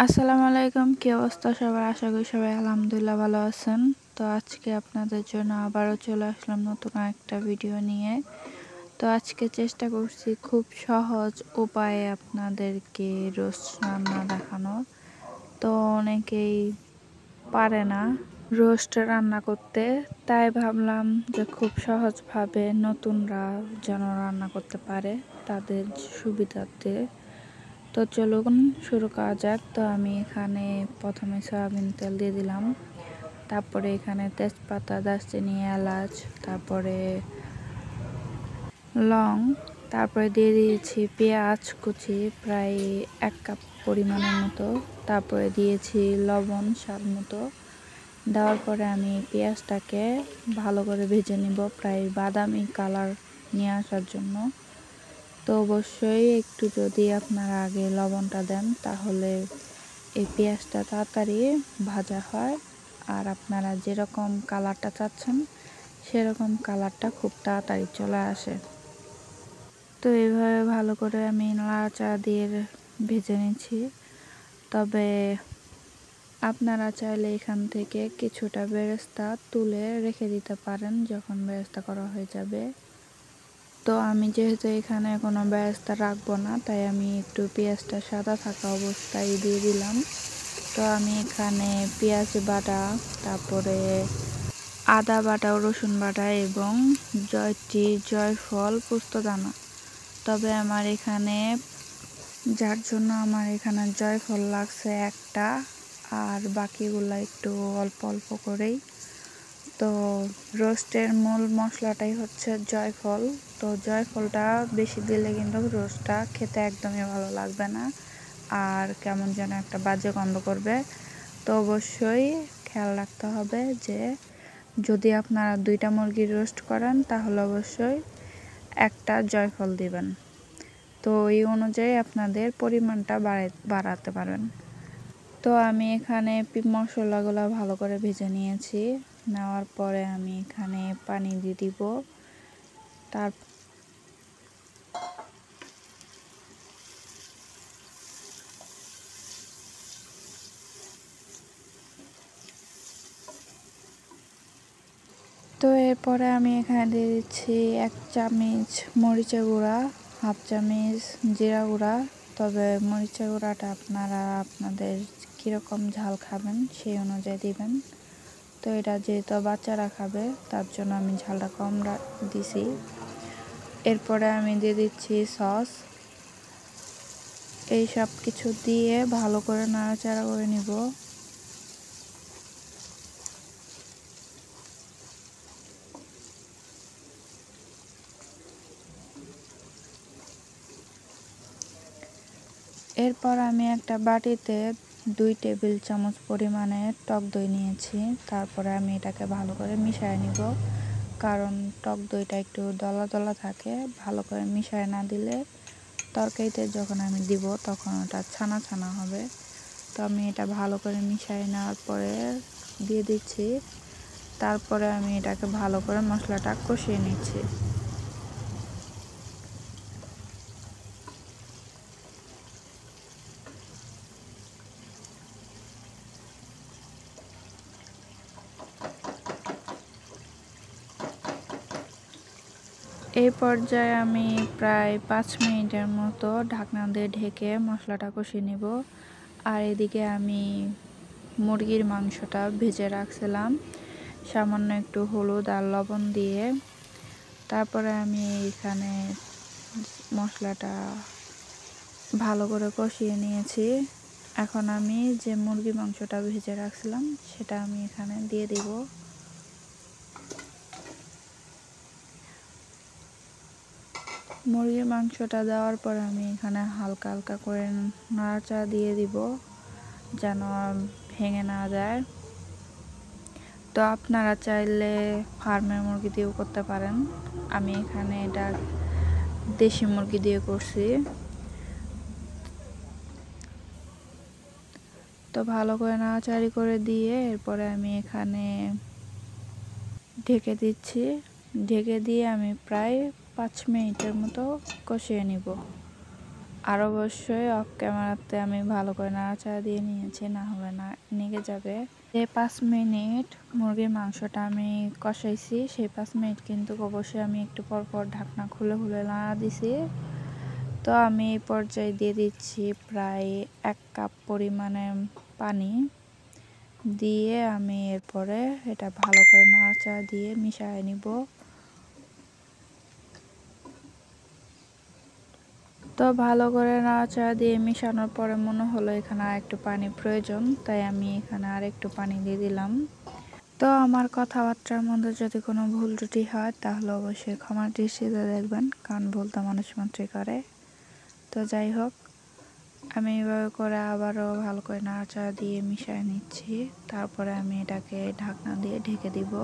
আসসালামু আলাইকুম, কি অবস্থা সবার? আশা করি সবাই আলহামদুলিল্লাহ ভালো আছেন। তো আজকে আপনাদের জন্য আবারও চলে আসলাম নতুন একটা ভিডিও নিয়ে। তো আজকে চেষ্টা করছি খুব সহজ উপায়ে আপনাদেরকে রোস্ট রান্না দেখানোর। তো অনেকেই পারে না রোস্ট রান্না করতে, তাই ভাবলাম যে খুব সহজভাবে নতুনরা যেন রান্না করতে পারে তাদের সুবিধার্থে। তো চলুন শুরু করা যাক। তো আমি এখানে প্রথমে সয়াবিন তেল দিয়ে দিলাম, তারপরে এখানে তেজপাতা, দারচিনি, এলাচ, তারপরে লং, তারপরে দিয়ে দিয়েছি পেঁয়াজ কুচি প্রায় 1 কাপ পরিমাণের মতো, তারপরে দিয়েছি লবণ স্বাদ মতো। দেওয়ার পরে আমি পেঁয়াজটাকে ভালো করে ভেজে নিব প্রায় বাদামি কালার নিয়ে আসার জন্য। তো অবশ্যই একটু যদি আপনারা আগে লবণটা দেন তাহলে এই পেঁয়াজটা তাড়াতাড়ি ভাজা হয়, আর আপনারা যেরকম কালারটা চাচ্ছেন সেরকম কালারটা খুব তাড়াতাড়ি চলে আসে। তো এইভাবে ভালো করে আমি নাড়াচাড়া দিয়ে ভেজে নিচ্ছি। তবে আপনারা চাইলে এখান থেকে কিছুটা বেরেস্তা তুলে রেখে দিতে পারেন যখন বেরেস্তা করা হয়ে যাবে। তো আমি যেহেতু এখানে কোনো বেরেস্তা রাখবো না, তাই আমি একটু পেঁয়াজটা সাদা থাকা অবস্থায় দিয়ে দিলাম। তো আমি এখানে পেঁয়াজ বাটা, তারপরে আদা বাটা, রসুন বাটা এবং জয়ফল, পোস্তদানা। তবে আমার এখানে যার জন্য আমার এখানে জয়ফল লাগছে একটা, আর বাকিগুলো একটু অল্প অল্প করেই। তো রোস্টের মূল মশলাটাই হচ্ছে জয়ফল। তো জয়ফলটা বেশি দিলে কিন্তু রোস্টটা খেতে একদমই ভালো লাগবে না, আর কেমন যেন একটা বাজে গন্ধ করবে। তো অবশ্যই খেয়াল রাখতে হবে যে যদি আপনারা 2টা মুরগির রোস্ট করেন তাহলে অবশ্যই একটা জয়ফল দিবেন। তো এই অনুযায়ী আপনাদের পরিমাণটা বাড়াতে পারবেন। তো আমি এখানে মশলাগুলো ভালো করে ভেজে নিয়েছি। নেওয়ার পরে আমি এখানে পানি দিয়ে দিব। তো এরপরে আমি এখানে দিয়ে দিচ্ছি 1 চামচ মরিচের গুঁড়া, 1/2 চামচ জিরা গুঁড়া। তবে মরিচের গুঁড়াটা আপনারা আপনাদের কীরকম ঝাল খাবেন সেই অনুযায়ী দিবেন। তো এটা যেহেতু বাচ্চারা খাবে তার জন্য আমি ঝালটা কম দিছি। এরপরে আমি দিয়ে দিচ্ছি সস। এই সব কিছু দিয়ে ভালো করে নাড়াচাড়া করে নিব। এরপর আমি একটা বাটিতে 2 টেবিল চামচ পরিমাণে টক দই নিয়েছি। তারপরে আমি এটাকে ভালো করে মিশিয়ে নিব, কারণ টক দইটা একটু দলা দলা থাকে। ভালো করে মিশিয়ে না দিলে তরকারিতে যখন আমি দিব তখন ওটা ছানা ছানা হবে। তো আমি এটা ভালো করে মিশিয়ে নেওয়ার পরে দিয়ে দিচ্ছি। তারপরে আমি এটাকে ভালো করে মশলাটা কষিয়ে নিচ্ছি। এই পর্যায়ে আমি প্রায় 5 মিনিটের মতো ঢাকনা দিয়ে ঢেকে মশলাটা কষিয়ে নেব। আর এদিকে আমি মুরগির মাংসটা ভেজে রাখছিলাম সামান্য একটু হলুদ আর লবণ দিয়ে। তারপরে আমি এখানে মশলাটা ভালো করে কষিয়ে নিয়েছি। এখন আমি যে মুরগির মাংসটা ভেজে রাখছিলাম সেটা আমি এখানে দিয়ে দিব। মুরগির মাংসটা দেওয়ার পর আমি এখানে হালকা হালকা করে নাড়াচাড়া দিয়ে দিব যেন ভেঙে না যায়। তো আপনারা চাইলে ফার্মের মুরগি দিয়েও করতে পারেন। আমি এখানে এটা দেশি মুরগি দিয়ে করছি। তো ভালো করে নাড়াচাড়ি করে দিয়ে এরপরে আমি এখানে ঢেকে দিচ্ছি। ঢেকে দিয়ে আমি প্রায় 5 মিনিটের মতো কষিয়ে নিব। আর অবশ্যই অফ ক্যামেরাতে আমি ভালো করে নাড়াচাড়া দিয়ে নিয়েছি, না হলে না নিগে যাবে। যে 5 মিনিট মুরগির মাংসটা আমি কষাইছি, সেই 5 মিনিট কিন্তু অবশ্যই আমি একটু পর পর ঢাকনা খুলে খুলে নাড়া দিছি। তো আমি এই পর্যায়ে দিয়ে দিচ্ছি প্রায় 1 কাপ পরিমাণে পানি দিয়ে আমি এরপরে এটা ভালো করে নাড়াচাড়া দিয়ে মিশিয়ে নিব। তো ভালো করে নাড়াচাড়া দিয়ে মিশানোর পরে মনে হলো এখানে আর একটু পানি প্রয়োজন, তাই আমি এখানে আর একটু পানি দিয়ে দিলাম। তো আমার কথাবার্তার মধ্যে যদি কোনো ভুল ত্রুটি হয় তাহলে অবশ্যই ক্ষমার দৃষ্টিতে দেখবেন, কারণ ভুল তো মানুষ মাত্রই করে। তো যাই হোক, আমি এইভাবে করে আবারও ভালো করে নাড়াচাড়া দিয়ে মিশিয়ে নিচ্ছি। তারপরে আমি এটাকে ঢাকনা দিয়ে ঢেকে দিব।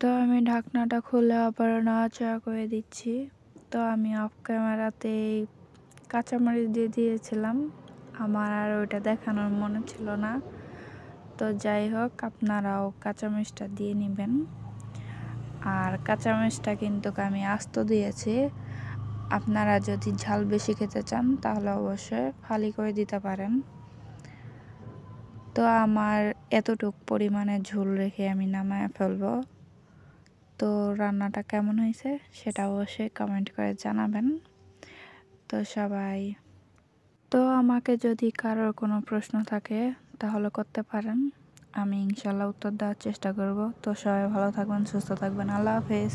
তো আমি ঢাকনাটা খুলে আবার নাড়াচাড়া করে দিচ্ছি। তো আমি অফ ক্যামেরাতেই কাঁচামরিচ দিয়ে দিয়েছিলাম, আমার আর ওইটা দেখানোর মনে ছিল না। তো যাই হোক, আপনারাও কাঁচামরিচটা দিয়ে নেবেন। আর কাঁচামরিচটা কিন্তু আমি আস্ত দিয়েছি, আপনারা যদি ঝাল বেশি খেতে চান তাহলে অবশ্যই ফালি করে দিতে পারেন। তো আমার এতটুক পরিমাণে ঝোল রেখে আমি নামায় ফেলবো। তো রান্নাটা কেমন হয়েছে সেটা অবশ্যই কমেন্ট করে জানাবেন। তো সবাই, তো আমাকে যদি কারোর কোনো প্রশ্ন থাকে তাহলে করতে পারেন, আমি ইনশাল্লাহ উত্তর দেওয়ার চেষ্টা করব। তো সবাই ভালো থাকবেন, সুস্থ থাকবেন, আল্লাহ হাফেজ।